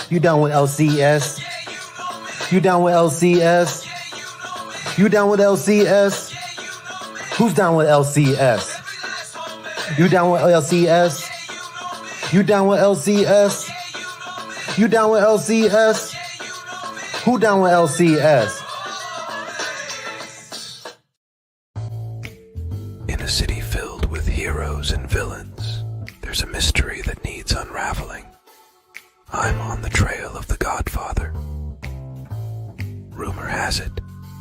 You down with LCS? You down with LCS? You down with LCS? Who's down with LCS? You down with LCS? You down with LCS? You down with LCS? Who down with LCS? In a city filled with heroes and villains, there's a mystery that needs unraveling. I'm on the trail of the Godfather. Rumor has it,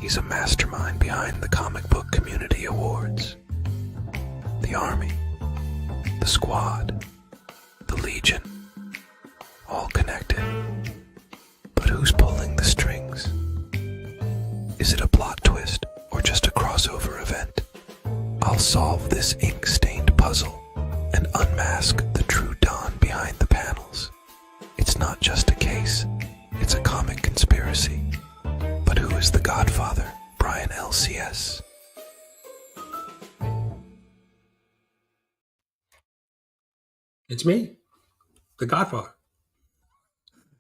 he's a mastermind behind the Comic Book Community Awards. The Army, the Squad, the Legion, all connected. But who's pulling the strings? Is it a plot twist or just a crossover event? I'll solve this ink-stained puzzle and unmask the true Don behind the panels. It's not just a case, it's a comic conspiracy. But who is the Godfather, Brian LCS? It's me, the Godfather.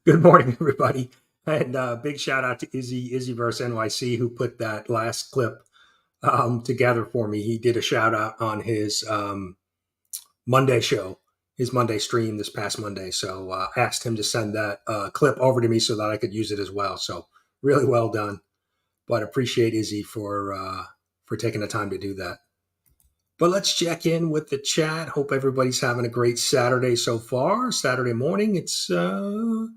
Good morning, everybody. And big shout out to IzzyVerseNYC, who put that last clip together for me. He did a shout out on his Monday show, his Monday stream this past Monday. So I asked him to send that clip over to me so that I could use it as well. So really well done. But appreciate Izzy for taking the time to do that. But let's check in with the chat. Hope everybody's having a great Saturday so far. Saturday morning. It's going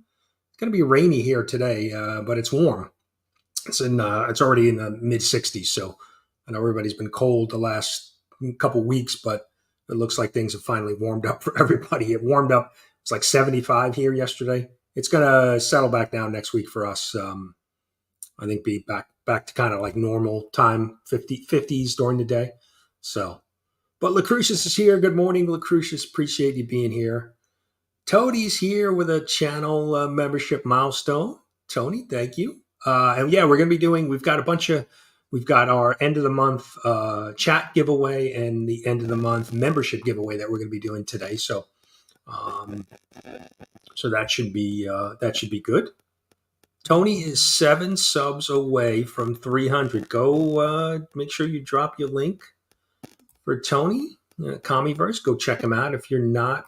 to be rainy here today, but it's warm. It's already in the mid 60s. So I know everybody's been cold the last couple weeks, but it looks like things have finally warmed up for everybody. It warmed up. It's like 75 here yesterday. It's going to settle back down next week for us. I think be back to kind of like normal time, 50s during the day. So, but Lucretius is here. Good morning, Lucretius. Appreciate you being here. Tony's here with a channel membership milestone. Tony, thank you. And yeah, we're going to be doing, we've got our end of the month chat giveaway and the end of the month membership giveaway that we're going to be doing today. So, so that should be good. Tony is 7 subs away from 300. Go make sure you drop your link for Tony, Comiverse. Go check him out if you're not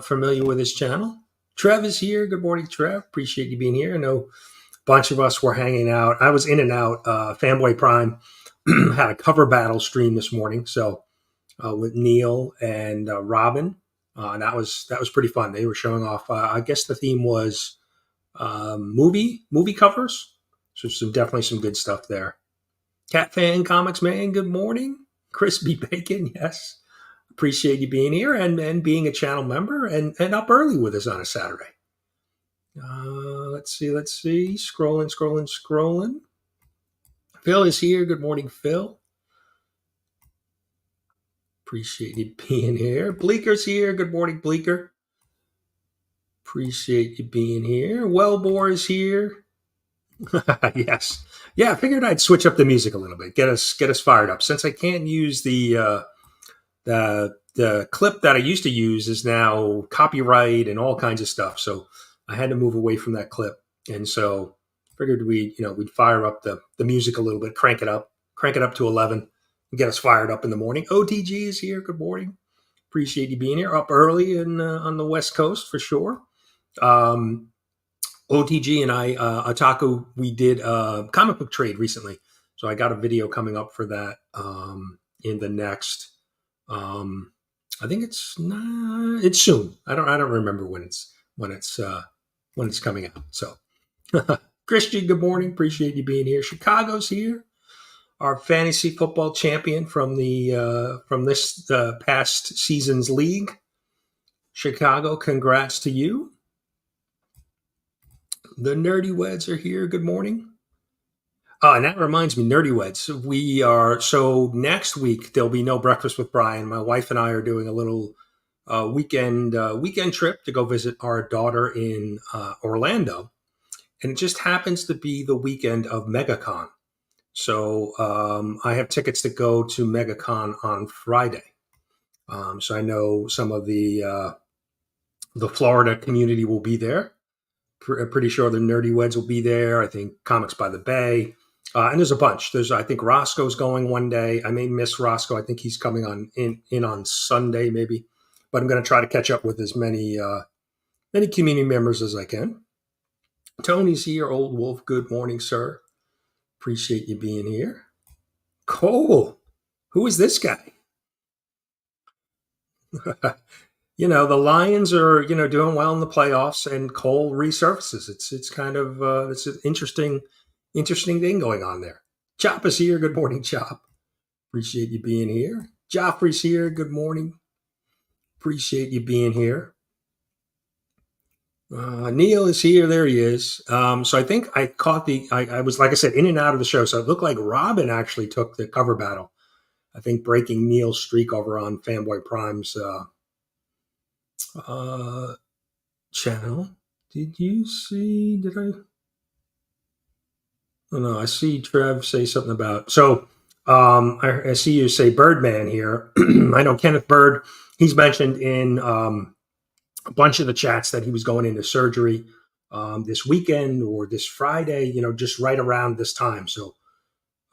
familiar with his channel. Trev is here. Good morning, Trev. Appreciate you being here. I know a bunch of us were hanging out. I was in and out. Fanboy Prime had a cover battle stream this morning. So with Neil and Robin, that was pretty fun. They were showing off. I guess the theme was movie covers. So definitely some good stuff there. CatFan Comicsman, good morning. Crispy Bacon, yes. Appreciate you being here and being a channel member and up early with us on a Saturday. Let's see. Scrolling. Phil is here. Good morning, Phil. Appreciate you being here. Bleeker's here. Good morning, Bleeker. Appreciate you being here. Wellbore is here. Yes. Yeah, I figured I'd switch up the music a little bit. Get us fired up. Since I can't use the clip that I used to use is now copyright and all kinds of stuff. So I had to move away from that clip. And so figured we'd fire up the music a little bit, crank it up to 11 and get us fired up in the morning. OTG is here. Good morning. Appreciate you being here. Up early on the West Coast for sure. OTG and I, Otaku, we did a comic book trade recently. So I got a video coming up for that in the next, I think it's soon. I don't remember when it's coming out. So Christian, good morning. Appreciate you being here. Chicago's here. Our fantasy football champion from this past season's league. Chicago, congrats to you. The Nerdy Weds are here. Good morning. And that reminds me, Nerdy Weds. So next week, there'll be no Breakfast with Brian. My wife and I are doing a little weekend trip to go visit our daughter in Orlando. And it just happens to be the weekend of MegaCon. So I have tickets to go to MegaCon on Friday. So I know some of the Florida community will be there. Pretty sure the Nerdy Weds will be there. I think Comics by the Bay. And there's a bunch. I think Roscoe's going one day. I may miss Roscoe. I think he's coming on in on Sunday maybe. But I'm going to try to catch up with as many community members as I can. Tony's here. Old Wolf, good morning, sir. Appreciate you being here. Cole, who is this guy? The Lions are, doing well in the playoffs, and Cole resurfaces. It's kind of it's an interesting thing going on there. Chop is here. Good morning, Chop. Appreciate you being here. Joffrey's here. Good morning. Appreciate you being here. Neil is here. There he is. So I think I caught I was, like I said, in and out of the show. So it looked like Robin actually took the cover battle. I think breaking Neil's streak over on Fanboy Prime's channel. Did you see? Did I? Oh, no, I see Trev say something about. So I see you say Birdman here. I know Kenneth Bird. He's mentioned in a bunch of the chats that he was going into surgery this weekend or this Friday. Just right around this time. So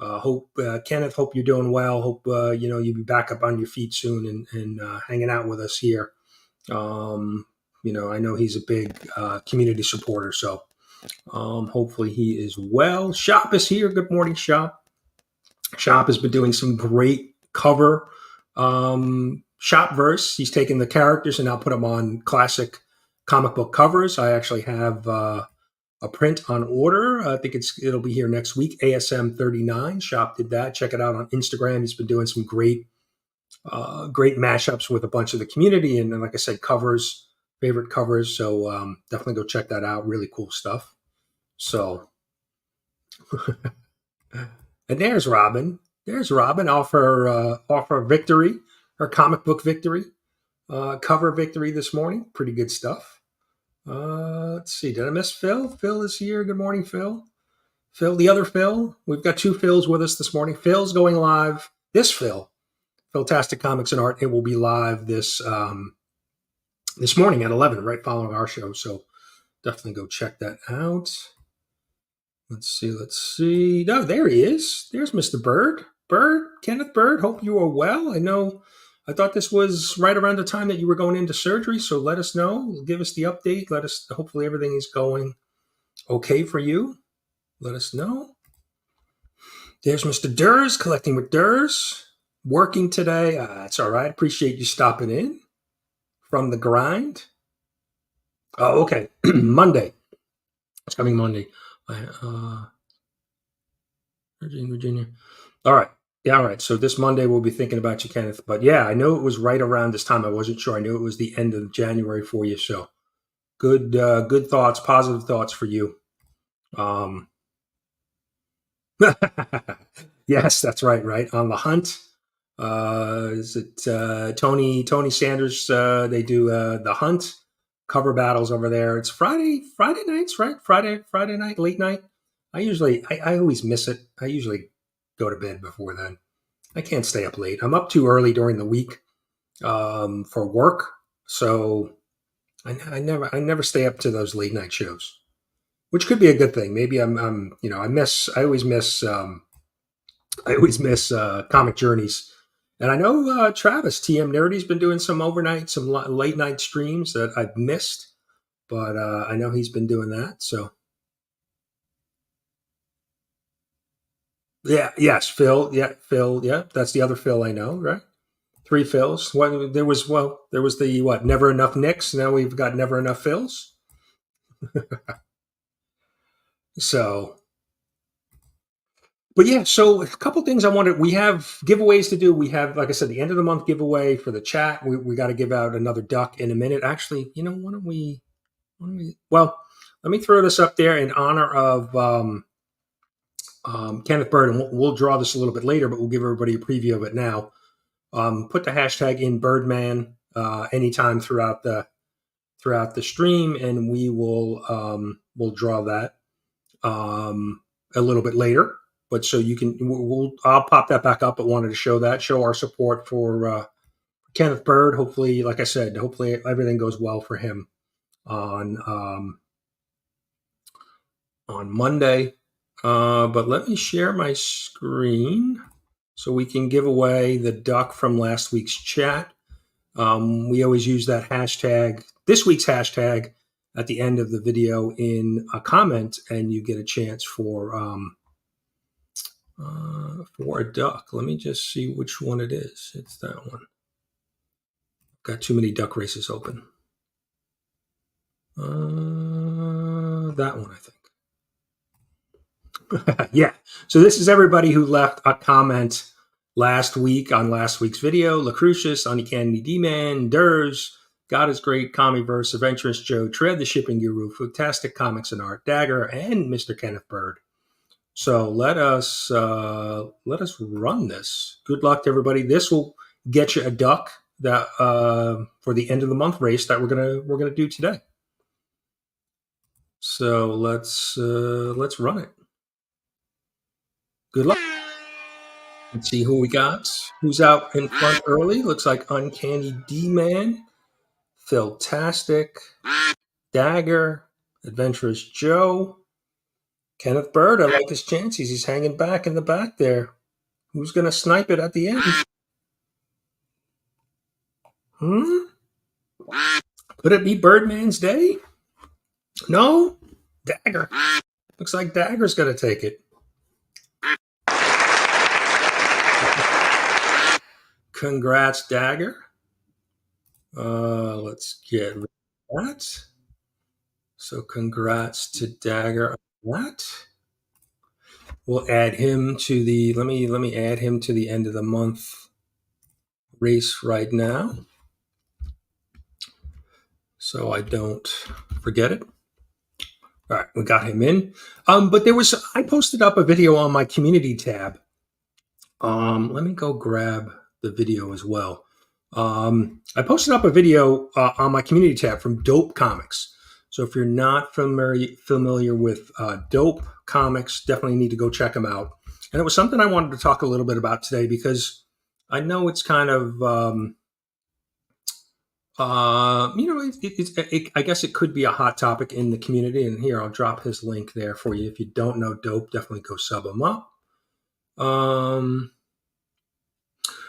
hope Kenneth. Hope you're doing well. Hope you'll be back up on your feet soon and hanging out with us here. I know he's a big community supporter, so hopefully he is well. Shop is here. Good morning, Shop. Shop has been doing some great cover Shopverse. He's taken the characters and now put them on classic comic book covers. I actually have a print on order. I think it'll be here next week. ASM 39. Shop did that. Check it out on Instagram. He's been doing some great mashups with a bunch of the community, and like I said, favorite covers. So definitely go check that out. Really cool stuff. So, and there's Robin. There's Robin off her victory, her comic book victory, cover victory this morning. Pretty good stuff. Let's see. Did I miss Phil? Phil is here. Good morning, Phil. Phil, the other Phil. We've got two Phils with us this morning. Phil's going live. This Philtastic Comics and Art. It will be live this morning at 11, right following our show. So definitely go check that out. Let's see. No, there he is. There's Mr. Bird. Kenneth Bird. Hope you are well. I thought this was right around the time that you were going into surgery. So let us know. Give us the update. Hopefully everything is going okay for you. Let us know. There's Mr. Derrz, collecting with Derrz. Working today. It's all right. Appreciate you stopping in from the grind. Oh, okay. Monday. It's coming Monday. Virginia. All right. Yeah, all right. So this Monday we'll be thinking about you, Kenneth. But yeah, I know it was right around this time. I wasn't sure. I knew it was the end of January for you. So good thoughts, positive thoughts for you. Yes, that's right. Right on the hunt. Is it Tony Sanders? They do the hunt cover battles over there. It's Friday nights, right? Friday night, late night. I always miss it. I usually go to bed before then. I can't stay up late. I'm up too early during the week for work, so I never stay up to those late night shows, which could be a good thing. Maybe I always miss Comic Journeys. And I know Travis, TM Nerdy's been doing some late night streams that I've missed, but I know he's been doing that. So, yeah, yes, Phil, yeah, that's the other Phil I know, right? Three Phils. There was the Never Enough Nicks. Now we've got Never Enough Phils. So. But yeah, so a couple things we have giveaways to do. We have, like I said, the end of the month giveaway for the chat. We got to give out another duck in a minute. Actually, well, let me throw this up there in honor of Kenneth Bird, and we'll draw this a little bit later, but we'll give everybody a preview of it now. Put the hashtag in Birdman anytime throughout the stream, and we'll draw that a little bit later. But so you can, I'll pop that back up, but wanted to show our support for Kenneth Bird. Hopefully, like I said, everything goes well for him on on Monday. But let me share my screen so we can give away the duck from last week's chat. We always use that hashtag, this week's hashtag, at the end of the video in a comment, and you get a chance for a duck. Let me just see which one it is. It's that one. Got too many duck races open. That one, I think. Yeah. So this is everybody who left a comment last week on last week's video. Lacrucius, Uncanny D-Man, Derrz, God is Great, Comiverse, Adventurous Joe, Trev, the Shipping Guru, Philtastic Comics and Art, DAGR, and Mr. Kenneth Bird. So let us run this. Good luck to everybody. This will get you a duck that for the end of the month race that we're gonna do today. So let's run it. Good luck. Let's see who we got. Who's out in front early? Looks like Uncanny D-Man, Philtastic, DAGR, Adventurous Joe, Kenneth Bird. I like his chances. He's hanging back in the back there. Who's going to snipe it at the end? Could it be Birdman's day? No? DAGR. Looks like DAGR's going to take it. Congrats, DAGR. Let's get rid of that. So congrats to DAGR on that. We'll add him to the, let me add him to the end of the month race right now, so I don't forget it. All right, we got him in. But I posted up a video on my community tab. Let me go grab the video as well. I posted up a video on my community tab from Dope Comics. So if you're not familiar with Dope Comics, definitely need to go check them out. And it was something I wanted to talk a little bit about today because I know it's kind of, I guess it could be a hot topic in the community. And here, I'll drop his link there for you. If you don't know Dope, definitely go sub him up.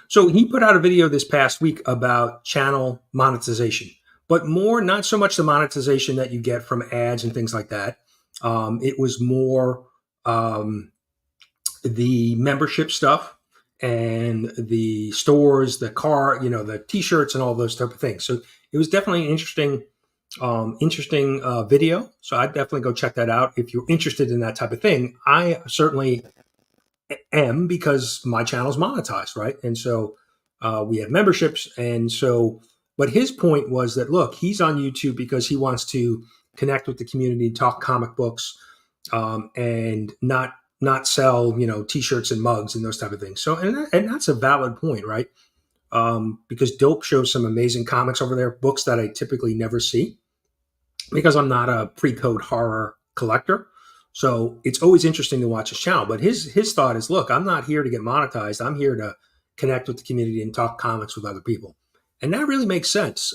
So he put out a video this past week about channel monetization, but not so much the monetization that you get from ads and things like that. It was more the membership stuff and the stores, the the t-shirts and all those type of things. So it was definitely an interesting video. So I'd definitely go check that out if you're interested in that type of thing. I certainly am, because my channel's monetized, right? And so we have memberships. And so, but his point was that, look, he's on YouTube because he wants to connect with the community, talk comic books, and not sell, t-shirts and mugs and those type of things. So, and that's a valid point, right? Because Dope shows some amazing comics over there, books that I typically never see because I'm not a pre-code horror collector. So it's always interesting to watch his channel. But his thought is, look, I'm not here to get monetized. I'm here to connect with the community and talk comics with other people. And that really makes sense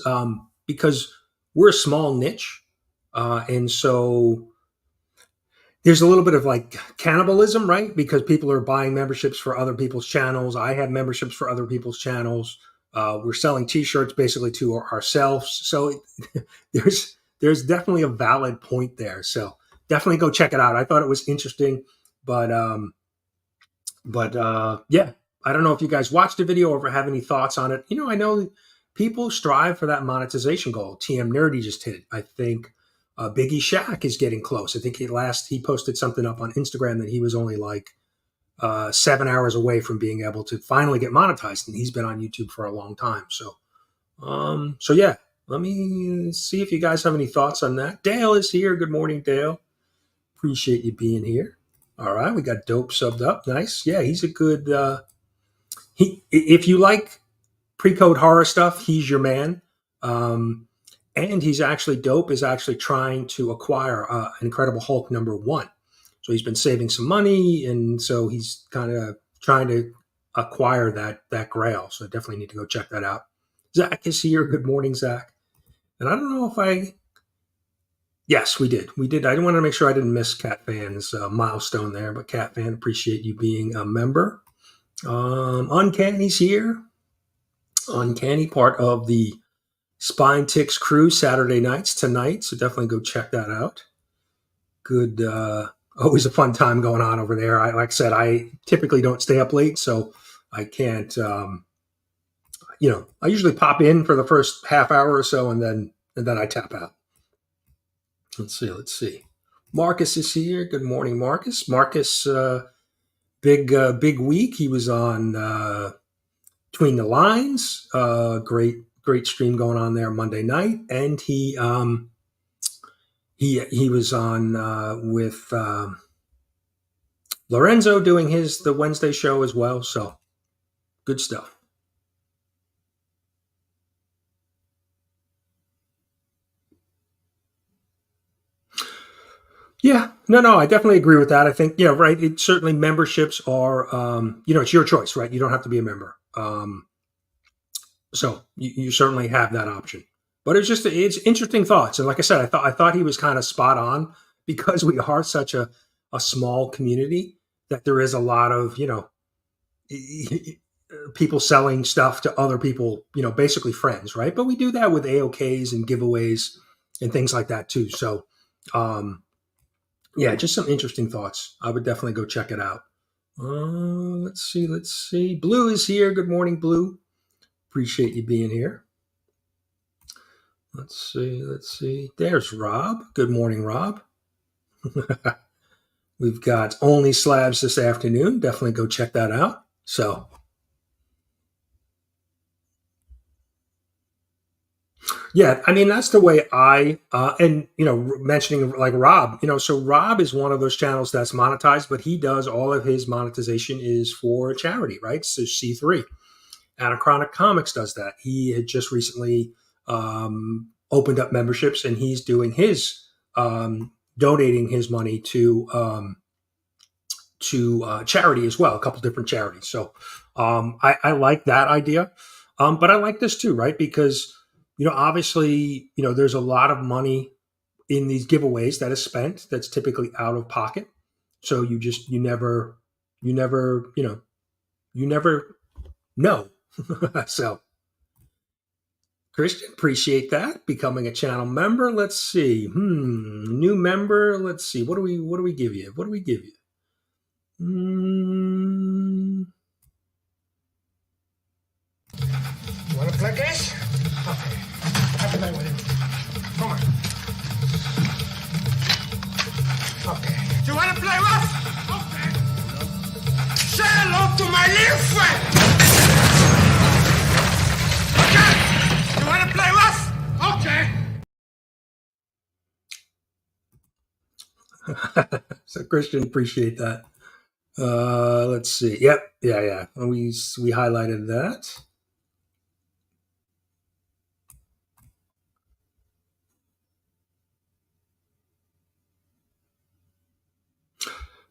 because we're a small niche. And so there's a little bit of like cannibalism, right? Because people are buying memberships for other people's channels. I have memberships for other people's channels. We're selling t-shirts basically to ourselves. So there's definitely a valid point there. So definitely go check it out. I thought it was interesting, but yeah, I don't know if you guys watched the video or have any thoughts on it. I know people strive for that monetization goal. TM Nerdy just hit it. I think Biggie Shaq is getting close. I think he posted something up on Instagram that he was only like 7 hours away from being able to finally get monetized, and he's been on YouTube for a long time. So yeah, let me see if you guys have any thoughts on that. Dale is here. Good morning, Dale. Appreciate you being here. All right, we got Dope subbed up. Nice. Yeah, he's a good. If you like pre-code horror stuff, he's your man. And Dope is actually trying to acquire Incredible Hulk #1. So he's been saving some money, and so he's kind of trying to acquire that grail. So I definitely need to go check that out. Zach is here. Good morning, Zach. And I don't know if Yes, we did. We did. I wanted to make sure I didn't miss CatFan's milestone there, but CatFan, appreciate you being a member. Uncanny's here. Uncanny, part of the Spine Ticks crew, Saturday nights tonight, so definitely go check that out. Good, always a fun time going on over there. Like I said, I typically don't stay up late, so I can't. I usually pop in for the first half hour or so, and then I tap out. Let's see. Marcus is here. Good morning, Marcus. Marcus, big week. He was on Between the Lines. Great stream going on there Monday night, and he was on with Lorenzo doing the Wednesday show as well. So good stuff. Yeah, no, I definitely agree with that. I think, right. It certainly, memberships are, it's your choice, right? You don't have to be a member. So you certainly have that option, but it's interesting thoughts. And like I said, I thought he was kind of spot on, because we are such a small community that there is a lot of, people selling stuff to other people, basically friends, right? But we do that with AOKs and giveaways and things like that too. So, yeah, just some interesting thoughts. I would definitely go check it out. Let's see. Blue is here. Good morning, Blue. Appreciate you being here. Let's see. There's Rob. Good morning, Rob. We've got Only Slabs this afternoon. Definitely go check that out. So, yeah, I mean, that's the way mentioning like Rob, so Rob is one of those channels that's monetized, but he does all of his monetization is for charity, right? So C3. Anachronic Comics does that. He had just recently opened up memberships, and he's doing his donating his money to charity as well, a couple different charities. So I like that idea, but I like this too, right? Because obviously, there's a lot of money in these giveaways that is spent that's typically out of pocket. So you never know. So, Christian, appreciate that. Becoming a channel member. Let's see. New member. Let's see. What do we give you? You want to play this? Okay. Have a night with him. Come on. Okay. You want to play rough? Okay. Say hello to my little friend. Okay. You want to play rough? Okay. So, Christian, appreciate that. Let's see. Yep. Yeah. We highlighted that.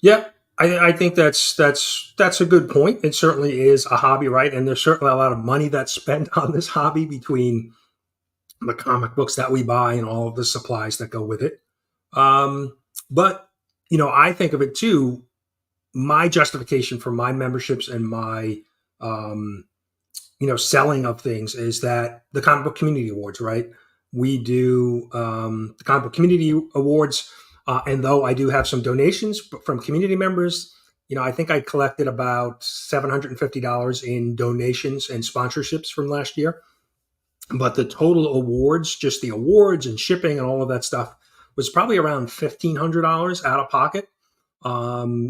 Yep. I think that's a good point. It certainly is a hobby, right? And there's certainly a lot of money that's spent on this hobby between the comic books that we buy and all of the supplies that go with it. But I think of it too. My justification for my memberships and my selling of things is that the Comic Book Community Awards, right? We do the Comic Book Community Awards. And though I do have some donations from community members, I think I collected about $750 in donations and sponsorships from last year. But the total awards, just the awards and shipping and all of that stuff, was probably around $1,500 out of pocket.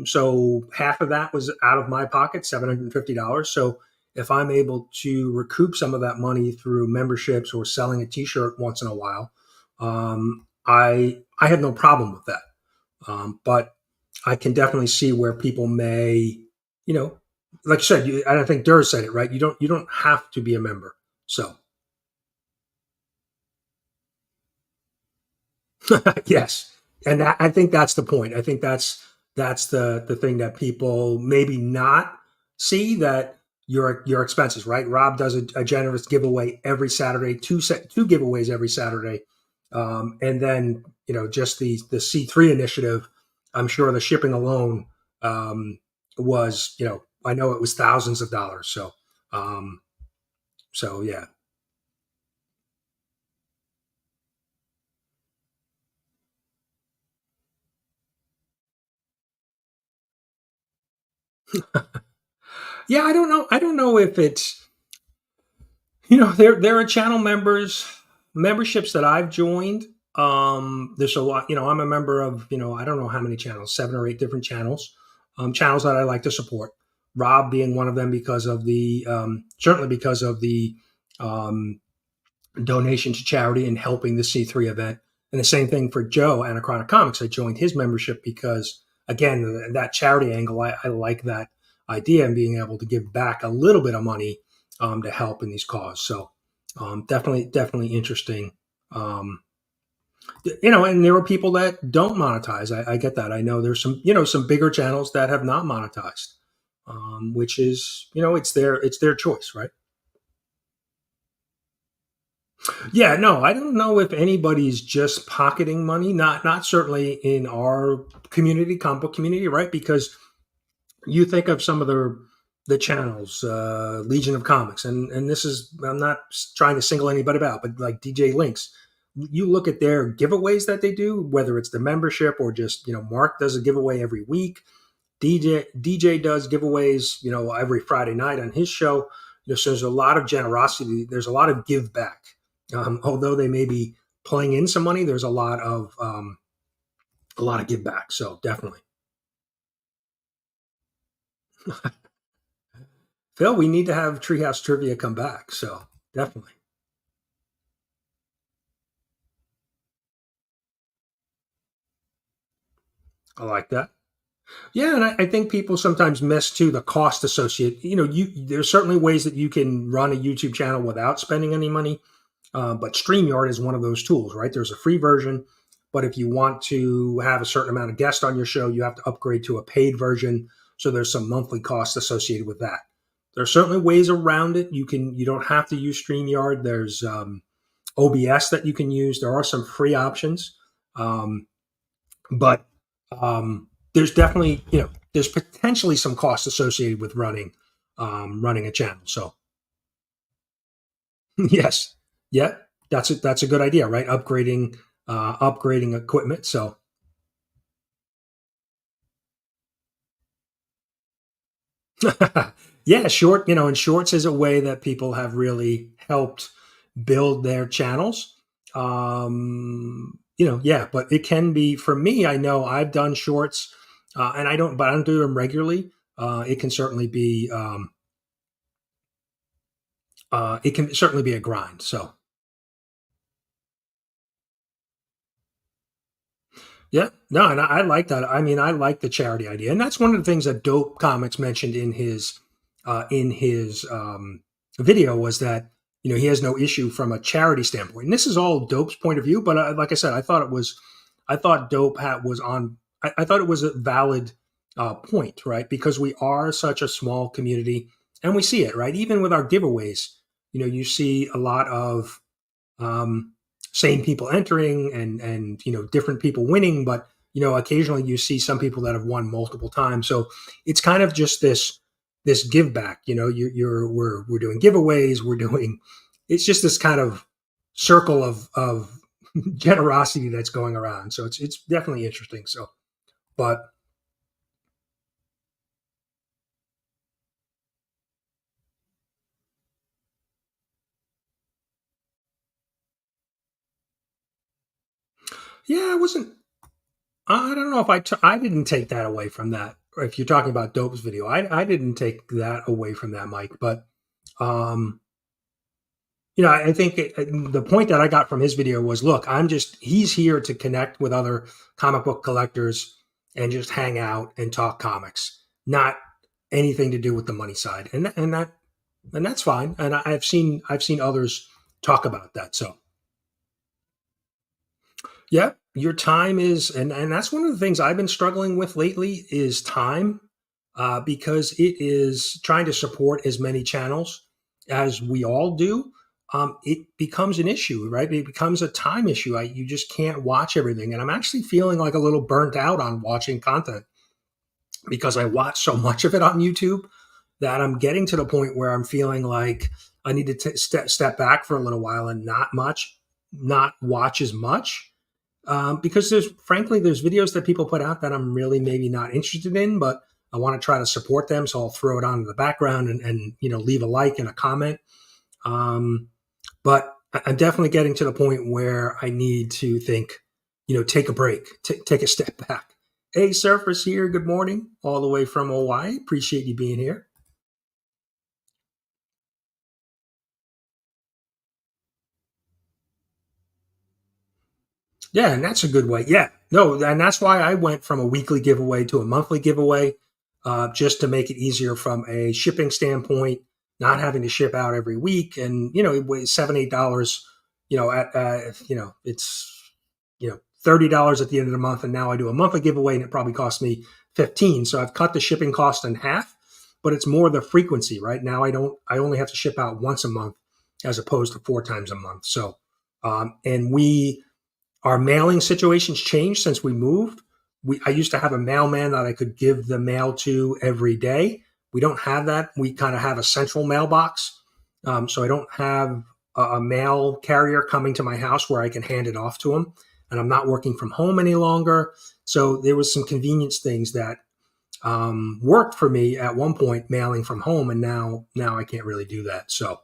So half of that was out of my pocket, $750. So if I'm able to recoup some of that money through memberships or selling a T-shirt once in a while, I have no problem with that. But I can definitely see where people may, like you said, and I think Derrz said it, right? You don't have to be a member. So yes. And I think that's the point. I think that's the thing that people maybe not see, that your expenses, right? Rob does a generous giveaway every Saturday, two giveaways every Saturday. And then, just the C3 initiative, I'm sure the shipping alone was, I know it was thousands of dollars. So yeah. Yeah, I don't know. I don't know if it's, there are channel memberships that I've joined. There's a lot, I'm a member of, I don't know how many channels, 7 or 8 different channels, channels that I like to support. Rob being one of them because of the, certainly because of the donation to charity and helping the C3 event. And the same thing for Joe, Anachronic Comics. I joined his membership because, again, that charity angle, I like that idea and being able to give back a little bit of money to help in these causes. So definitely interesting. And there are people that don't monetize. I get that. I know there's some bigger channels that have not monetized, which is, it's their choice, right? Yeah, no, I don't know if anybody's just pocketing money. Not certainly in our community, comic book community, right? Because you think of some of the channels, Legion of Comics, and this is, I'm not trying to single anybody out, but like DJ Links, you look at their giveaways that they do, whether it's the membership or just, Mark does a giveaway every week. DJ does giveaways, every Friday night on his show. So there's a lot of generosity. There's a lot of give back. Although they may be playing in some money, there's a lot of give back. So definitely. Phil, we need to have Treehouse Trivia come back. So definitely. I like that. Yeah, and I think people sometimes miss too the cost associated. There's certainly ways that you can run a YouTube channel without spending any money, but StreamYard is one of those tools, right? There's a free version, but if you want to have a certain amount of guests on your show, you have to upgrade to a paid version. So there's some monthly costs associated with that. There are certainly ways around it. You don't have to use StreamYard. There's OBS that you can use. There are some free options, but there's definitely, there's potentially some costs associated with running a channel. So yes, yeah, that's a good idea, right? Upgrading equipment. So yeah, and shorts is a way that people have really helped build their channels. Yeah, but it can be, for me, I know I've done shorts, and I don't do them regularly. It can certainly be, a grind. So yeah, no, and I like that. I mean, I like the charity idea, and that's one of the things that Dope Comics mentioned in his video, was that he has no issue from a charity standpoint. And this is all Dope's point of view, but like I said, I thought Dope was on. I thought it was a valid point, right? Because we are such a small community, and we see it, right? Even with our giveaways, you see a lot of same people entering and different people winning, but occasionally you see some people that have won multiple times. So it's kind of just this give back. We're doing giveaways. It's just this kind of circle of generosity that's going around. So it's definitely interesting. So, but yeah, I don't know if I didn't take that away from that. Or if you're talking about Dope's video, I didn't take that away from that, Mike. But, I think the point that I got from his video was, look, he's here to connect with other comic book collectors and just hang out and talk comics, not anything to do with the money side. And that's fine. And I've seen others talk about that. So yeah, your time is, and that's one of the things I've been struggling with lately is time, because it is trying to support as many channels as we all do. it becomes an issue, right? It becomes a time issue. You just can't watch everything. And I'm actually feeling like a little burnt out on watching content because I watch so much of it on YouTube that I'm getting to the point where I'm feeling like I need to step back for a little while and not watch as much. Because there's videos that people put out that I'm really maybe not interested in, but I want to try to support them. So I'll throw it on in the background and leave a like and a comment. But I'm definitely getting to the point where I need to think, take a break, take a step back. Hey, Surfers here. Good morning. All the way from Hawaii. Appreciate you being here. Yeah, and that's a good way. Yeah, no, and that's why I went from a weekly giveaway to a monthly giveaway, just to make it easier from a shipping standpoint, not having to ship out every week, and it weighs $7-8. It's $30 at the end of the month, and now I do a monthly giveaway, and it probably costs me $15. So I've cut the shipping cost in half, but it's more the frequency, right? Now I only have to ship out once a month as opposed to 4 times a month. So, our mailing situation's changed since we moved. I used to have a mailman that I could give the mail to every day. We don't have that. We kind of have a central mailbox. So I don't have a mail carrier coming to my house where I can hand it off to them. And I'm not working from home any longer. So there was some convenience things that worked for me at one point, mailing from home. And now I can't really do that. So.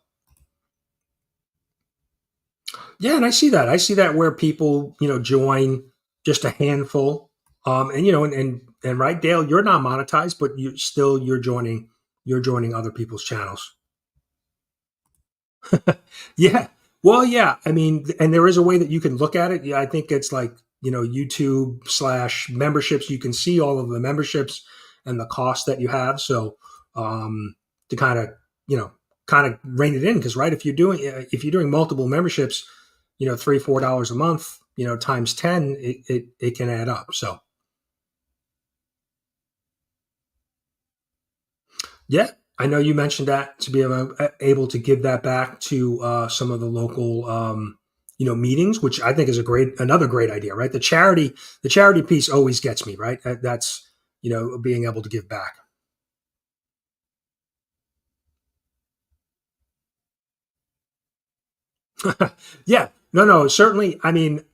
Yeah, and I see that. I see that where people, join just a handful, and right, Dale, you're not monetized, but you're joining other people's channels. Yeah, well, yeah. I mean, and there is a way that you can look at it. Yeah, I think it's like YouTube/memberships. You can see all of the memberships and the cost that you have. So to kind of rein it in, because right, if you're doing multiple memberships, $3-4 a month, times 10, it can add up. So, yeah, I know you mentioned that to be able to give that back to some of the local, meetings, which I think is another great idea, right? The charity piece always gets me, right? That's, being able to give back. Yeah, no, certainly. I mean,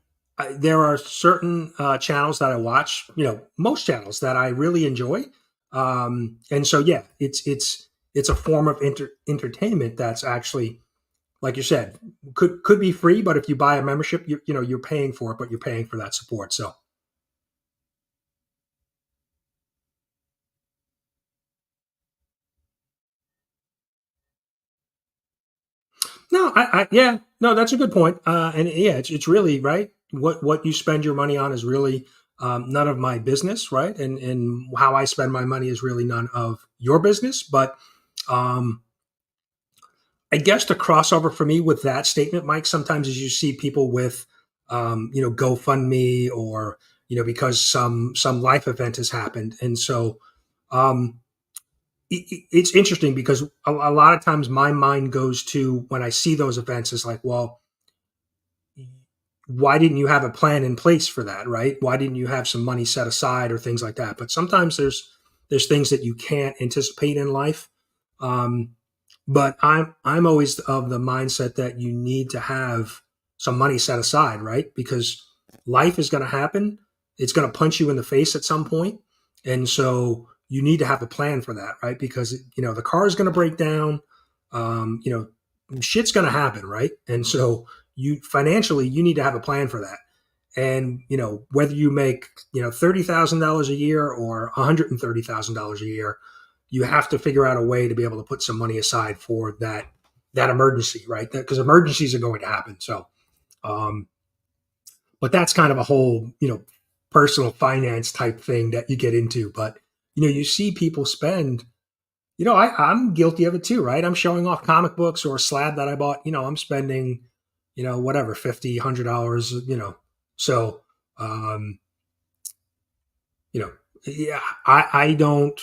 there are certain channels that I watch, most channels that I really enjoy. And so, yeah, it's a form of entertainment that's actually, like you said, could be free, but if you buy a membership, you're paying for it, but you're paying for that support. So. No, no, that's a good point. And yeah, it's really right. What you spend your money on is really none of my business, right? And how I spend my money is really none of your business. But I guess the crossover for me with that statement, Mike, sometimes is you see people with, GoFundMe or because some life event has happened, and so. It's interesting because a lot of times my mind goes to when I see those events is like, well, why didn't you have a plan in place for that, right? Why didn't you have some money set aside or things like that? But sometimes there's things that you can't anticipate in life. But I'm always of the mindset that you need to have some money set aside, right? Because life is going to happen. It's going to punch you in the face at some point, and so you need to have a plan for that, right? Because the car is going to break down, shit's going to happen, right? And so you financially you need to have a plan for that. And whether you make $30,000 a year or $130,000 a year, you have to figure out a way to be able to put some money aside for that emergency, right? Because emergencies are going to happen. So, but that's kind of a whole personal finance type thing that you get into. But you see people spend, I'm guilty of it too, right? I'm showing off comic books or a slab that I bought, I'm spending, whatever, $50, $100, So, yeah, I don't,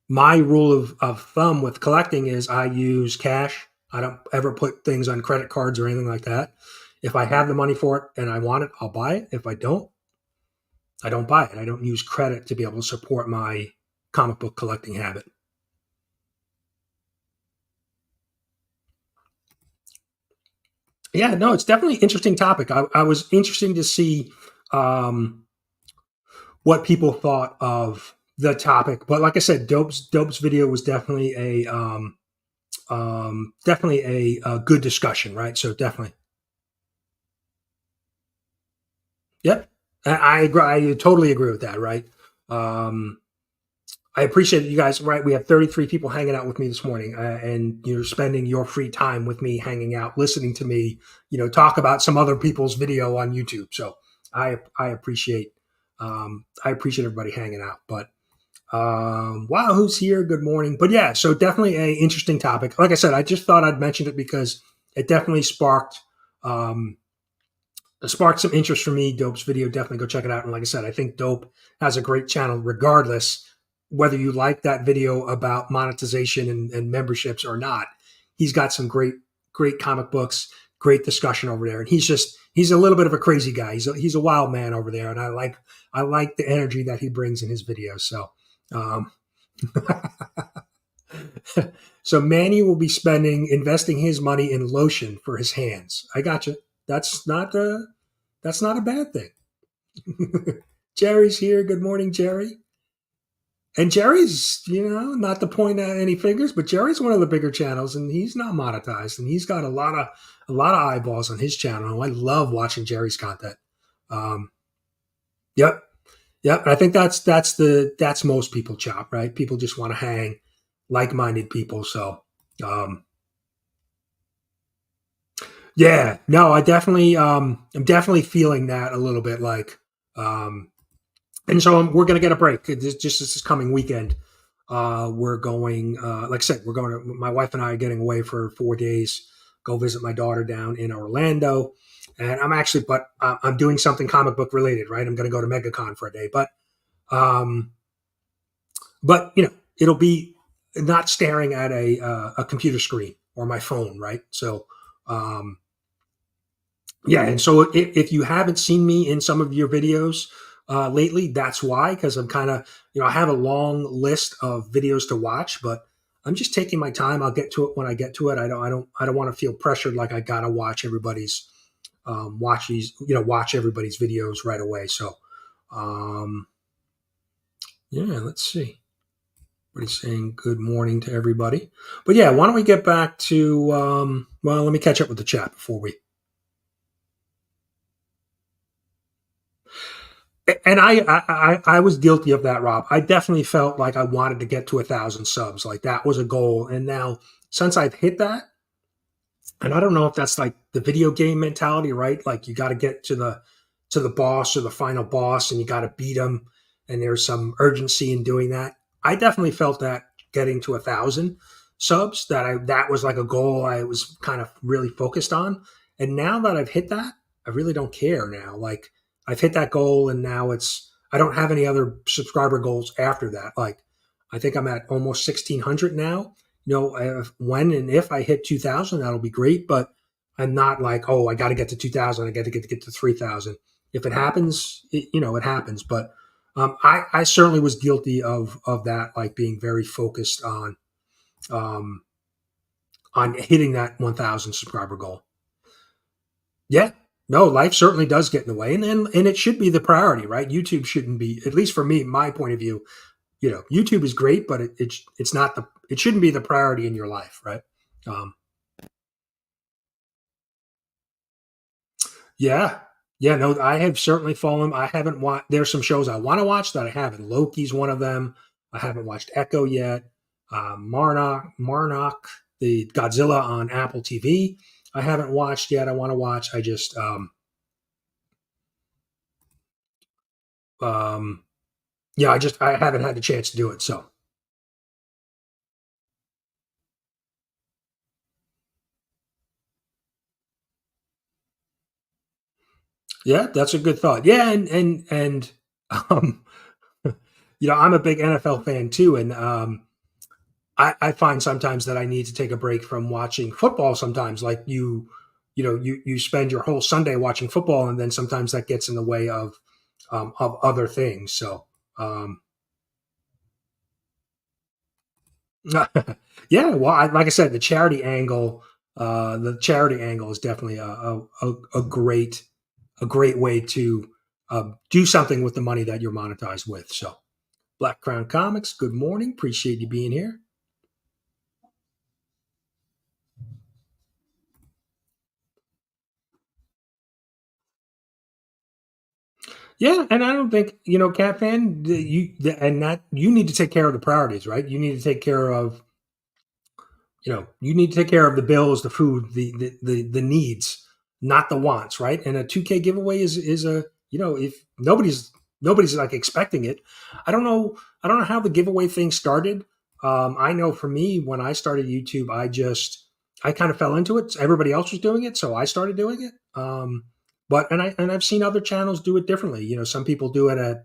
my rule of thumb with collecting is I use cash I don't ever put things on credit cards or anything like that. If I have the money for it and I want it, I'll buy it. If I don't buy it. I don't use credit to be able to support my comic book collecting habit. Yeah, no, it's definitely an interesting topic. I was interesting to see what people thought of the topic, but like I said, Dope's video was definitely a good discussion, right? So definitely, yep, I agree. I totally agree with that, right? I appreciate it, you guys. Right, we have 33 people hanging out with me this morning, and you're spending your free time with me, hanging out, listening to me, talk about some other people's video on YouTube. So I appreciate everybody hanging out. But wow, who's here? Good morning. But yeah, so definitely a interesting topic. Like I said, I just thought I'd mention it because it definitely sparked some interest for me. Dope's video, definitely go check it out. And like I said, I think Dope has a great channel regardless whether you like that video about monetization and memberships or not. He's got some great comic books, great discussion over there. And he's a little bit of a crazy guy. He's a wild man over there. And I like the energy that he brings in his videos. So, so Manny will be investing his money in lotion for his hands. I got you. That's not a bad thing. Jerry's here. Good morning, Jerry. And Jerry's, not to point at any fingers, but Jerry's one of the bigger channels, and he's not monetized, and he's got a lot of eyeballs on his channel. I love watching Jerry's content. Yep. And I think that's most people, Chop, right? People just want to hang, like-minded people. So, yeah, no, I'm definitely feeling that a little bit, like. And so we're going to get a break. This coming weekend. We're going, like I said, my wife and I are getting away for 4 days, go visit my daughter down in Orlando. And I'm doing something comic book related, right? I'm going to go to MegaCon for a day, but it'll be not staring at a computer screen or my phone, right? So, yeah. And so if you haven't seen me in some of your videos, lately, that's why, because I'm kind of, I have a long list of videos to watch, but I'm just taking my time. I'll get to it when I get to it. I don't want to feel pressured like I gotta watch everybody's watch everybody's videos right away. So, yeah, let's see. Everybody's saying good morning to everybody. But yeah, why don't we get back to let me catch up with the chat before we. And I was guilty of that, Rob. I definitely felt like I wanted to get to 1,000 subs. Like that was a goal. And now since I've hit that, and I don't know if that's like the video game mentality, right? Like you got to get to the boss or the final boss and you got to beat him. And there's some urgency in doing that. I definitely felt that getting to 1,000 subs, that was like a goal I was kind of really focused on. And now that I've hit that, I really don't care now. Like, I've hit that goal, and now I don't have any other subscriber goals after that. Like, I think I'm at almost 1,600 now. When and if I hit 2,000, that'll be great. But I'm not like, I got to get to 2,000. I got to get to 3,000. If it happens, it happens. But I certainly was guilty of that, like being very focused on hitting that 1,000 subscriber goal. Yeah. No, life certainly does get in the way, and it should be the priority, right? YouTube shouldn't be, at least for me, my point of view. YouTube is great, but it's not it shouldn't be the priority in your life, right? Yeah, no, I have certainly fallen. I haven't watched. There's some shows I want to watch that I haven't. Loki's one of them. I haven't watched Echo yet. Marnock, the Godzilla on Apple TV. I haven't watched yet. I want to watch. I just, I haven't had the chance to do it. So, yeah, that's a good thought. Yeah, and I'm a big NFL fan too, and I find sometimes that I need to take a break from watching football sometimes, like you spend your whole Sunday watching football, and then sometimes that gets in the way of other things. So, yeah, well, like I said, the charity angle is definitely a great way to do something with the money that you're monetized with. So, Black Crown Comics, good morning. Appreciate you being here. Yeah, and I don't think CatFan, you need to take care of the priorities, right? You need to take care of you need to take care of the bills, the food, the needs, not the wants, right? And a 2K giveaway is a if nobody's like expecting it. I don't know how the giveaway thing started. I know for me, when I started YouTube, I kind of fell into it. Everybody else was doing it, so I started doing it. But I've seen other channels do it differently. Some people do it at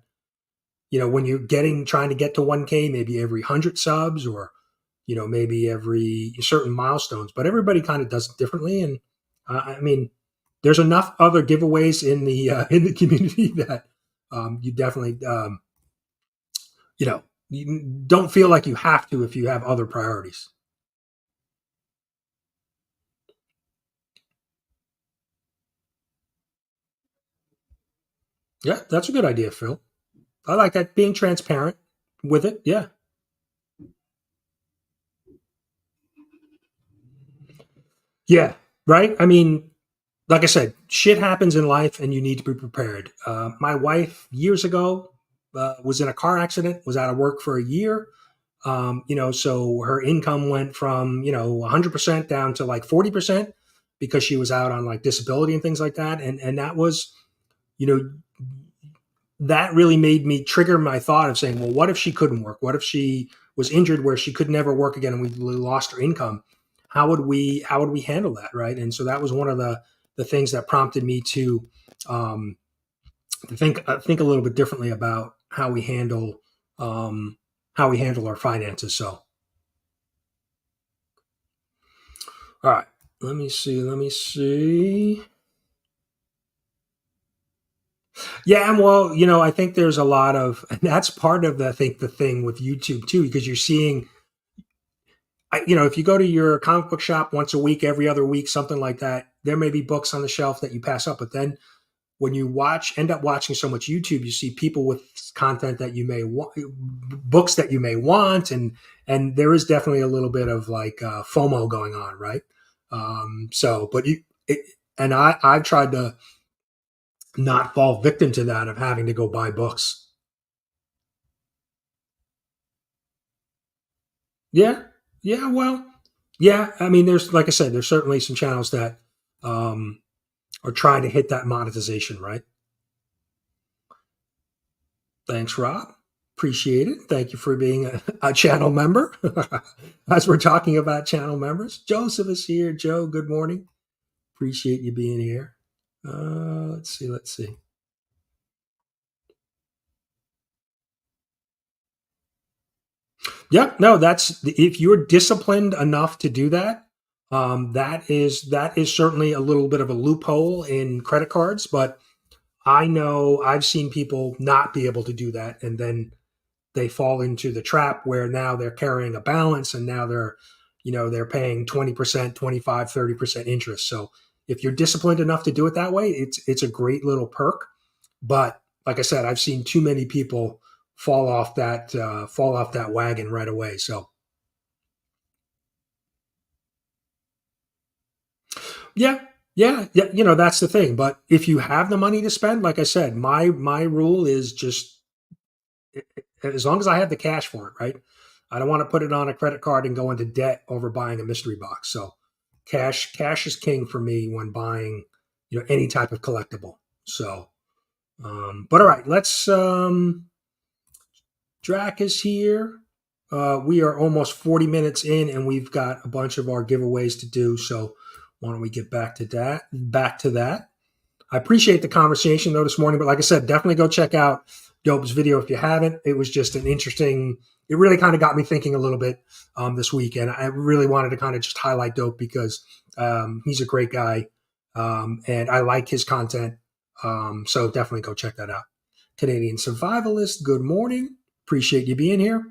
when you're trying to get to 1K, maybe every 100 subs, or maybe every certain milestones. But everybody kind of does it differently. And I mean, there's enough other giveaways in the community that you definitely you don't feel like you have to if you have other priorities. Yeah, that's a good idea, Phil. I like that, being transparent with it. Yeah. Yeah. Right. I mean, like I said, shit happens in life and you need to be prepared. My wife years ago was in a car accident, was out of work for a year. So her income went from, 100% down to like 40% because she was out on like disability and things like that. And that was, that really made me trigger my thought of saying, well, what if she couldn't work? What if she was injured where she could never work again and we lost her income? How would we handle that? Right. And so that was one of the things that prompted me to think a little bit differently about how we handle our finances. So, all right, let me see. Yeah, well, I think there's a lot of, and that's part of the thing with YouTube too, because you're seeing, if you go to your comic book shop once a week, every other week, something like that, there may be books on the shelf that you pass up, but then when you end up watching so much YouTube, you see people with content that you may want, books that you may want, and there is definitely a little bit of like FOMO going on, right? I've tried to not fall victim to that of having to go buy books. Yeah, yeah, well, yeah. I mean, like I said, there's certainly some channels that are trying to hit that monetization, right? Thanks, Rob. Appreciate it. Thank you for being a channel member. As we're talking about channel members, Joseph is here. Joe, good morning. Appreciate you being here. Let's see. Yeah, no, that's, if you're disciplined enough to do that, that is certainly a little bit of a loophole in credit cards, but I know I've seen people not be able to do that, and then they fall into the trap where now they're carrying a balance, and now they're paying 20%, 25, 30% interest. So if you're disciplined enough to do it that way, it's a great little perk. But like I said, I've seen too many people fall off that wagon right away. So yeah, that's the thing. But if you have the money to spend, like I said, my rule is just, as long as I have the cash for it, right? I don't want to put it on a credit card and go into debt over buying a mystery box. So cash is king for me when buying, any type of collectible. So, but all right, let's, Drac is here. We are almost 40 minutes in and we've got a bunch of our giveaways to do. So why don't we get back to that? I appreciate the conversation though this morning, but like I said, definitely go check out Dope's video if you haven't. It was just an interesting it really kind of got me thinking a little bit this week. And I really wanted to kind of just highlight Dope because he's a great guy and I like his content. So definitely go check that out. Canadian Survivalist, good morning. Appreciate you being here.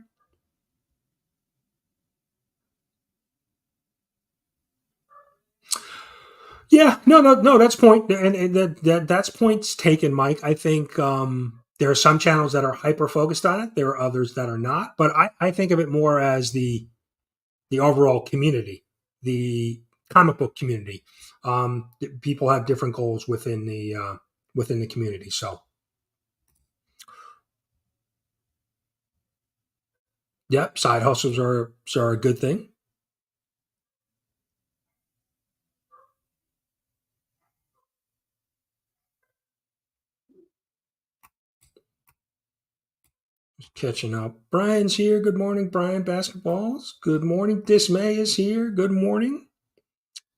Yeah, no, that's point, and that's points taken, Mike. I think there are some channels that are hyper focused on it. There are others that are not, but I think of it more as the overall community, the comic book community. People have different goals within the community. So, yep, side hustles are a good thing. Catching up. Brian's here. Good morning, Brian Basketballs. Good morning. Dismay is here. Good morning.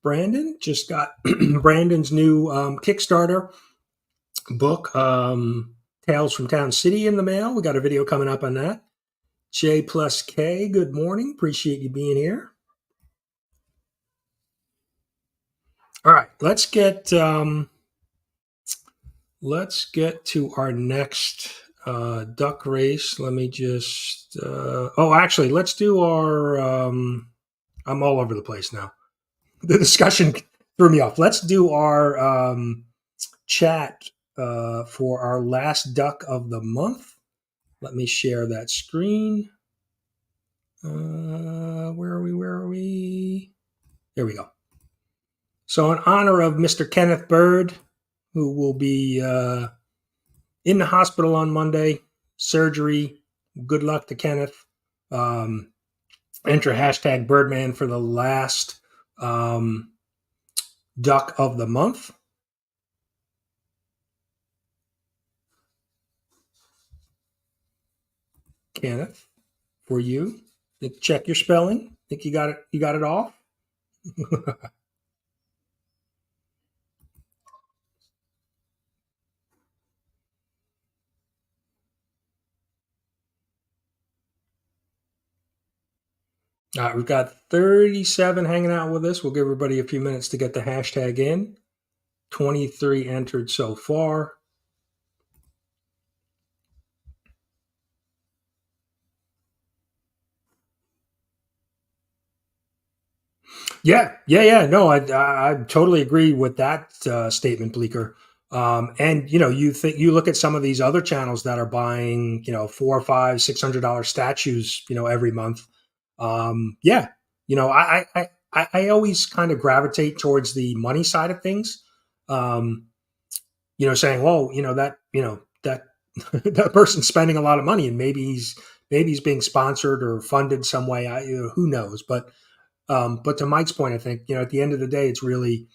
Brandon just got Brandon's new Kickstarter book, Tales from Town City, in the mail. We got a video coming up on that. J plus K, good morning. Appreciate you being here. All right, let's get to our next duck race. Let me just actually, let's do our I'm all over the place now. The discussion threw me off. Let's do our chat for our last duck of the month. Let me share that screen. Where are we? There we go. So in honor of Mr. Kenneth Bird, who will be in the hospital on Monday, surgery, good luck to Kenneth. Enter hashtag Birdman for the last duck of the month. Kenneth, for you. Check your spelling. Think you got it? You got it off? All right, we've got 37 hanging out with us. We'll give everybody a few minutes to get the hashtag in. 23 entered so far. Yeah. No, I totally agree with that statement, Bleeker. And you look at some of these other channels that are buying, $400, $500, $600 statues, every month. I always kind of gravitate towards the money side of things. Saying, well, that that person's spending a lot of money and maybe he's being sponsored or funded some way. Who knows? But to Mike's point, I think, at the end of the day, it's really,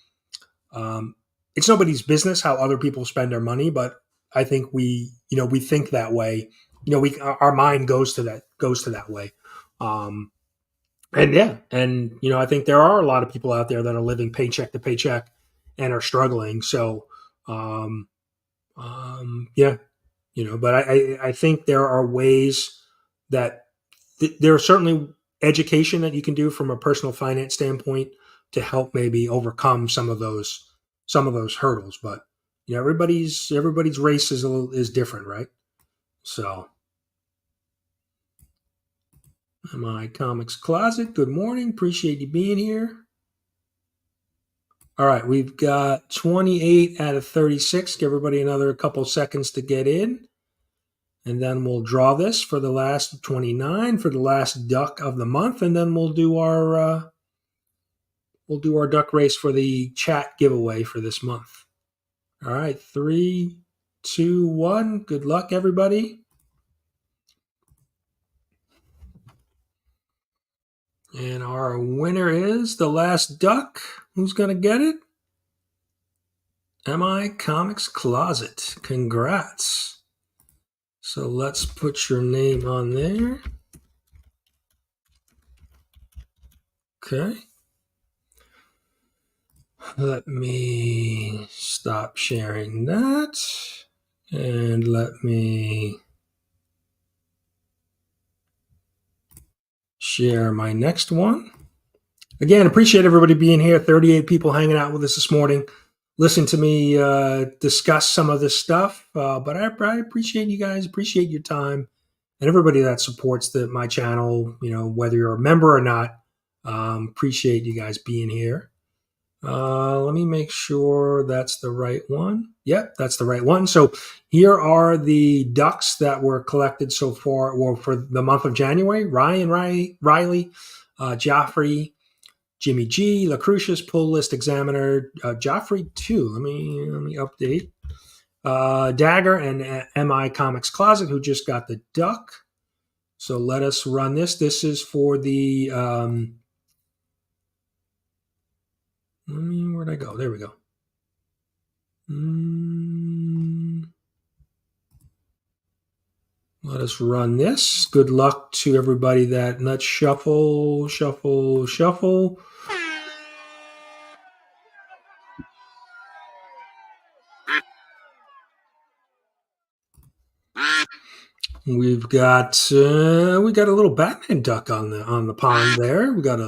it's nobody's business how other people spend their money. But I think we think that way. Our mind goes to that way. I think there are a lot of people out there that are living paycheck to paycheck and are struggling. So, but I think there are ways that there are certainly education that you can do from a personal finance standpoint to help maybe overcome some of those hurdles. But everybody's race is different, right? So, my comics closet. Good morning. Appreciate you being here. All right, we've got 28 out of 36. Give everybody another couple seconds to get in. And then we'll draw this for the last 29 for the last duck of the month. And then we'll do our duck race for the chat giveaway for this month. All right, 3, 2, 1. Good luck, everybody. And our winner is the last duck. Who's going to get it? MI Comics Closet. Congrats. So let's put your name on there. Okay. Let me stop sharing that. And let me share my next one. Again, appreciate everybody being here. 38 people hanging out with us this morning. Listen to me discuss some of this stuff. But I appreciate you guys, appreciate your time, and everybody that supports my channel, whether you're a member or not. Appreciate you guys being here. Let me make sure that's the right one. Yep, that's the right one. So here are the ducks that were collected so far, or for the month of January. Ryan, Riley, Joffrey, Jimmy G, Lacrucius, Pull List Examiner, Joffrey 2. Let me update. DAGR and MI Comics Closet, who just got the duck. So let us run this. This is for the where'd I go? There we go. Let us run this. Good luck to everybody that. Let's shuffle, shuffle, shuffle. We've got a little Batman duck on the pond there. We got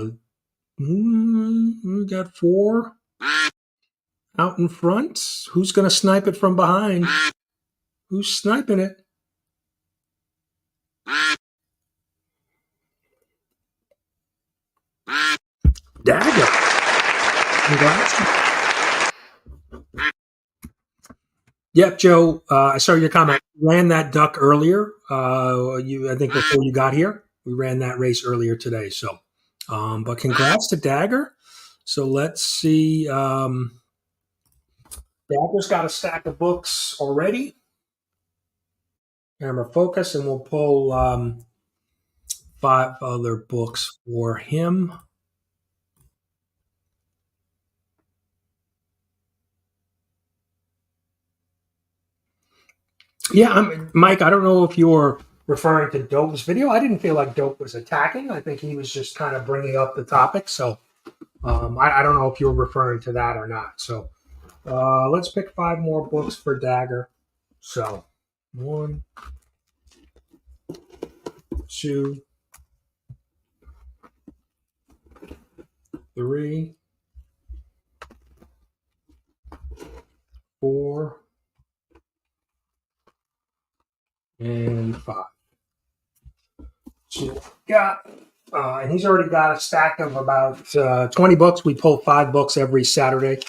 4 out in front. Who's going to snipe it from behind? Who's sniping it? DAGR. Congrats. Yep, Joe. I saw your comment. Ran that duck earlier. I think before you got here, we ran that race earlier today. So, but congrats to DAGR. So let's see. DAGR's got a stack of books already. Camera focus, and we'll pull 5 other books for him. Yeah, Mike, I don't know if you're referring to Dope's video. I didn't feel like Dope was attacking. I think he was just kind of bringing up the topic. So I don't know if you're referring to that or not. So let's pick 5 more books for DAGR. So 1, 2, 3, 4, and 5. So got, and he's already got a stack of about 20 books. We pull 5 books every Saturday.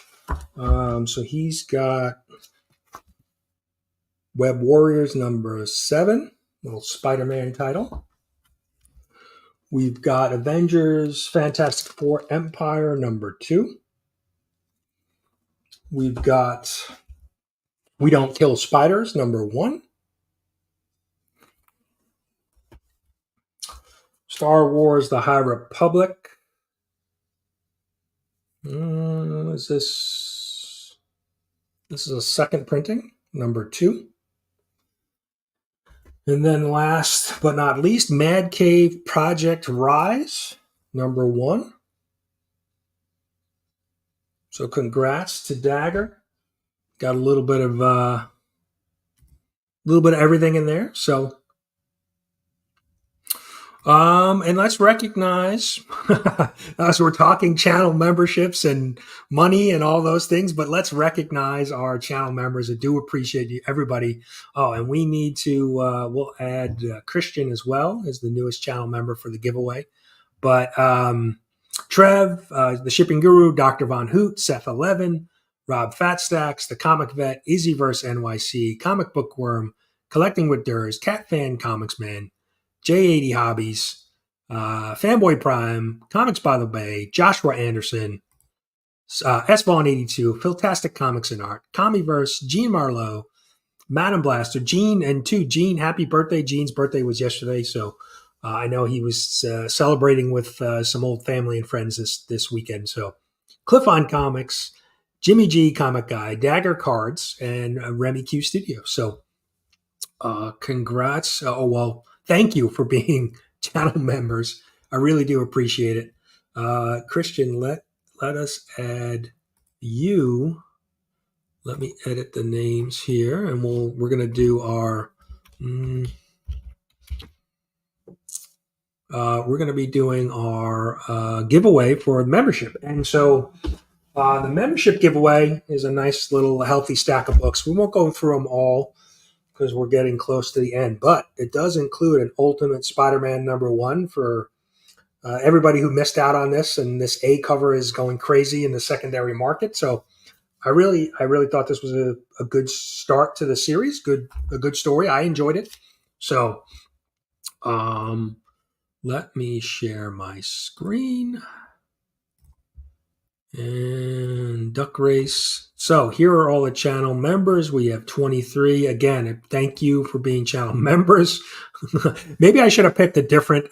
So he's got Web Warriors number 7, little Spider-Man title. We've got Avengers Fantastic Four Empire number 2. We've got We Don't Kill Spiders number 1. Star Wars The High Republic. Is this? This is a second printing, number 2. And then last but not least, Mad Cave Project Rise, number 1. So congrats to DAGR. Got a little bit of everything in there. So and let's recognize, as we're talking channel memberships and money and all those things, but let's recognize our channel members. I do appreciate you, everybody. Oh, and we need to, we'll add Christian as well as the newest channel member for the giveaway. But Trev, the Shipping Guru, Dr. Von Hoot, Seth 11, Rob Fatstacks, the Comic Vet, IzzyVerseNYC, Comic Bookworm, Collecting with Derrz, CatFan Comicsman, J80 Hobbies, Fanboy Prime, Comics by the Bay, Joshua Anderson, S-Vaughn82, Philtastic Comics and Art, Comiverse, Gene Malo, Madam Blaster, Gene, and Gene, happy birthday. Gene's birthday was yesterday, so I know he was celebrating with some old family and friends this weekend. So Cliff on Comics, Jimmy G, Comic Guy, DAGR Cards, and Remy Q Studios. So congrats. Thank you for being channel members. I really do appreciate it. Christian, let us add you. Let me edit the names here, and we're going to do our. we're going to be doing our giveaway for membership. And so the membership giveaway is a nice little healthy stack of books. We won't go through them all because we're getting close to the end, but it does include an Ultimate Spider-Man #1 for everybody who missed out on this. And this A cover is going crazy in the secondary market. So I really thought this was a good start to the series. A good story. I enjoyed it. So, let me share my screen and Duck Race. So here are all the channel members. We have 23. Again, thank you for being channel members. Maybe I should have picked a different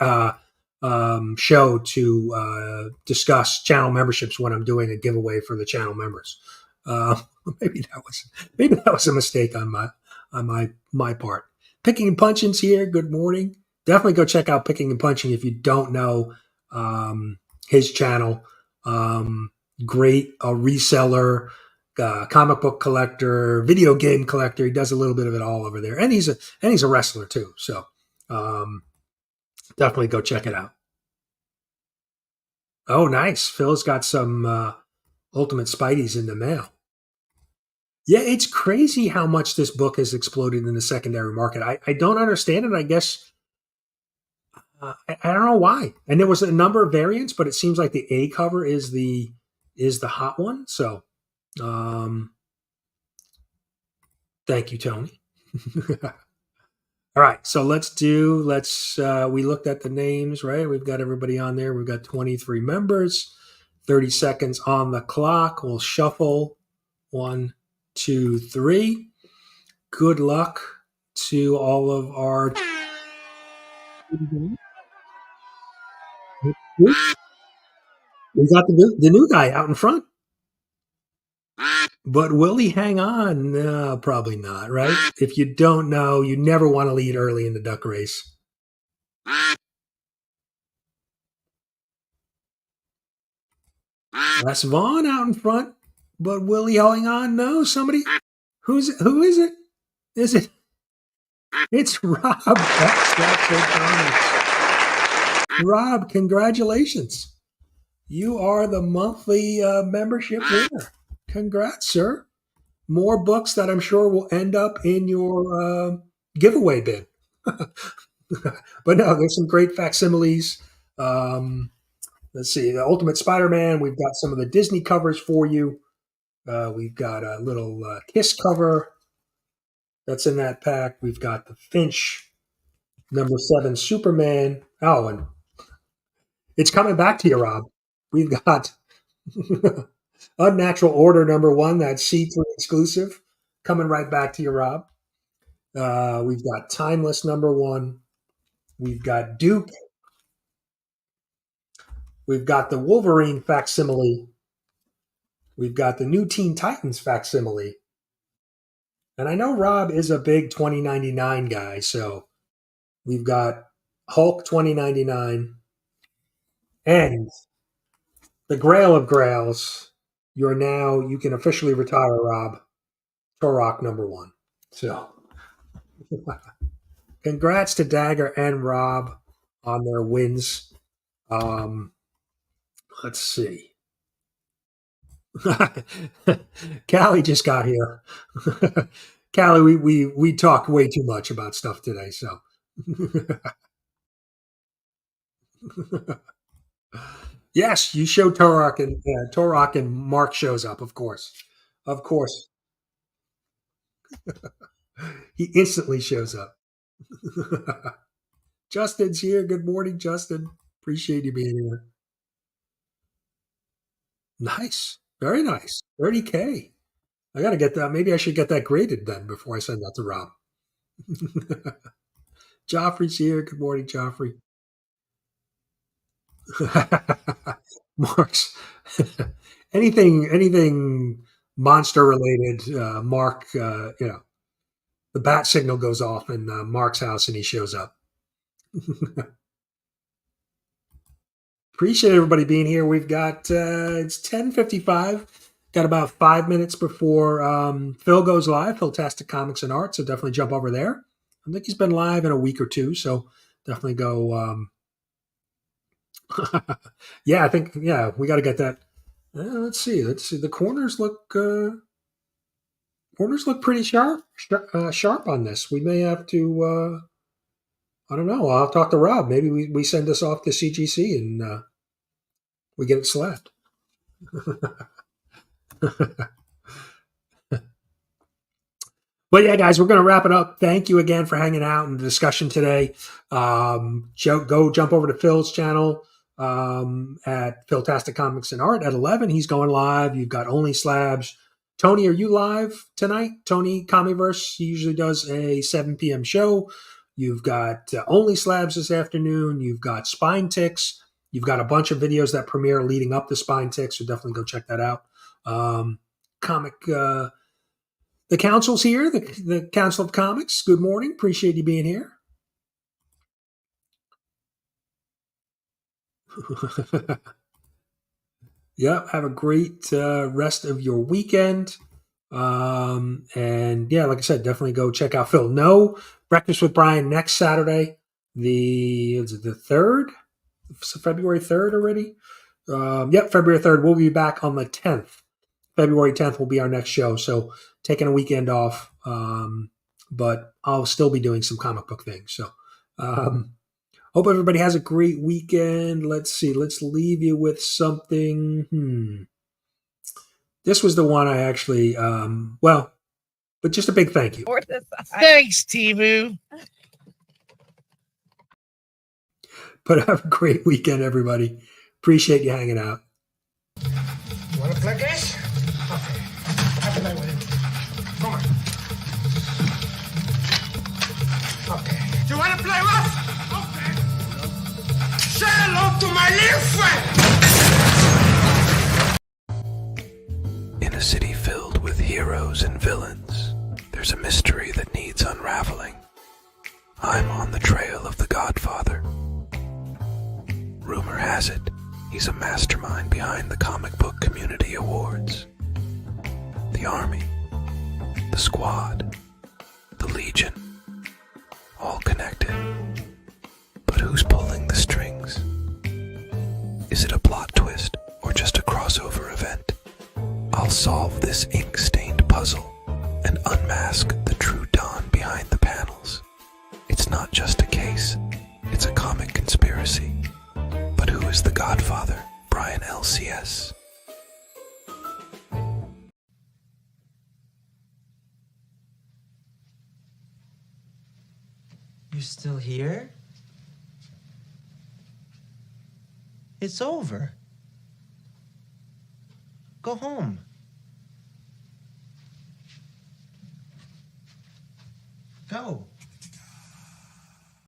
show to discuss channel memberships when I'm doing a giveaway for the channel members. Maybe that was a mistake on my part. Picking and Punching's here. Good morning. Definitely go check out Picking and Punching if you don't know his channel. Great reseller, comic book collector, video game collector. He does a little bit of it all over there, and he's a wrestler too. So definitely go check it out. Oh, nice. Phil's got some Ultimate Spideys in the mail. Yeah, it's crazy how much this book has exploded in the secondary market. I don't understand it. I guess I don't know why. And there was a number of variants, but it seems like the A cover is the hot one. So, thank you, Tony. All right, so we looked at the names, right? We've got everybody on there. We've got 23 members, 30 seconds on the clock. We'll shuffle 1, 2, 3. Good luck to all of our. We got the new guy out in front. But will he hang on? No, probably not, right? If you don't know, you never want to lead early in the duck race. Les Vaughn out in front, but will he hang on? No, somebody. Who is it? Is it? It's Rob. Rob, congratulations. You are the monthly membership winner. Congrats, sir. More books that I'm sure will end up in your giveaway bin. But no, there's some great facsimiles. Let's see. The Ultimate Spider-Man. We've got some of the Disney covers for you. We've got a little Kiss cover that's in that pack. We've got the Finch #7 Superman. Oh, and it's coming back to you, Rob. We've got Unnatural Order #1, that C3 exclusive, coming right back to you, Rob. We've got Timeless #1. We've got Duke. We've got the Wolverine facsimile. We've got the new Teen Titans facsimile. And I know Rob is a big 2099 guy, so we've got Hulk 2099 and the Grail of Grails. You can officially retire, Rob. Turok #1. So, congrats to DAGR and Rob on their wins. Let's see. Callie just got here. Callie, we talk way too much about stuff today, so. Yes, you show Turok and Mark shows up, of course. Of course. He instantly shows up. Justin's here. Good morning, Justin. Appreciate you being here. Nice. Very nice. 30K. I got to get that. Maybe I should get that graded then before I send that to Rob. Joffrey's here. Good morning, Joffrey. Mark's anything monster related. Mark, the bat signal goes off in Mark's house and he shows up. Appreciate everybody being here. We've got it's 10:55. Got about 5 minutes before Phil goes live. Philtastic Comics and Art. So definitely jump over there. I think he's been live in a week or two. So definitely go Yeah, I think, yeah, we got to get that. Let's see. The corners look pretty sharp on this. We may have to. I don't know. I'll talk to Rob. Maybe we send this off to CGC and we get it slapped. But yeah, guys, we're going to wrap it up. Thank you again for hanging out in the discussion today. Go jump over to Phil's channel at Philtastic Comics and Art at 11. He's going live. You've got Only Slabs. Tony, are you live tonight? Tony Comiverse, he usually does a 7 p.m. show. You've got Only Slabs this afternoon. You've got Spine Ticks. You've got a bunch of videos that premiere leading up to Spine Ticks, so definitely go check that out. The council's here, the Council of Comics. Good morning. Appreciate you being here. Yeah, have a great rest of your weekend. And yeah, like I said, definitely go check out Phil. No Breakfast with Brian next Saturday. Is it the 3rd? February 3rd already? Yep, February 3rd. We'll be back on the 10th. February 10th will be our next show. So taking a weekend off, but I'll still be doing some comic book things. So hope everybody has a great weekend. Let's see. Let's leave you with something. This was the one I actually, but just a big thank you. Thanks, Timu. But have a great weekend, everybody. Appreciate you hanging out. You want to play this? Okay. Have a night with him. Come on. Okay. Do you want to play rough? Okay. Say hello to my little friend. In a city filled with heroes and villains, there's a mystery that needs unraveling. I'm on the trail of the Godfather. Rumor has it, he's a mastermind behind the Comic Book Community Awards. The Army, the Squad, the Legion, all connected. But who's pulling the strings? Is it a plot twist or just a crossover event? I'll solve this ink-stained puzzle and unmask the true Don behind the panels. It's not just a case, it's a comic conspiracy. But who is the Godfather, Brian LCS? You're still here? It's over. Go home. Go.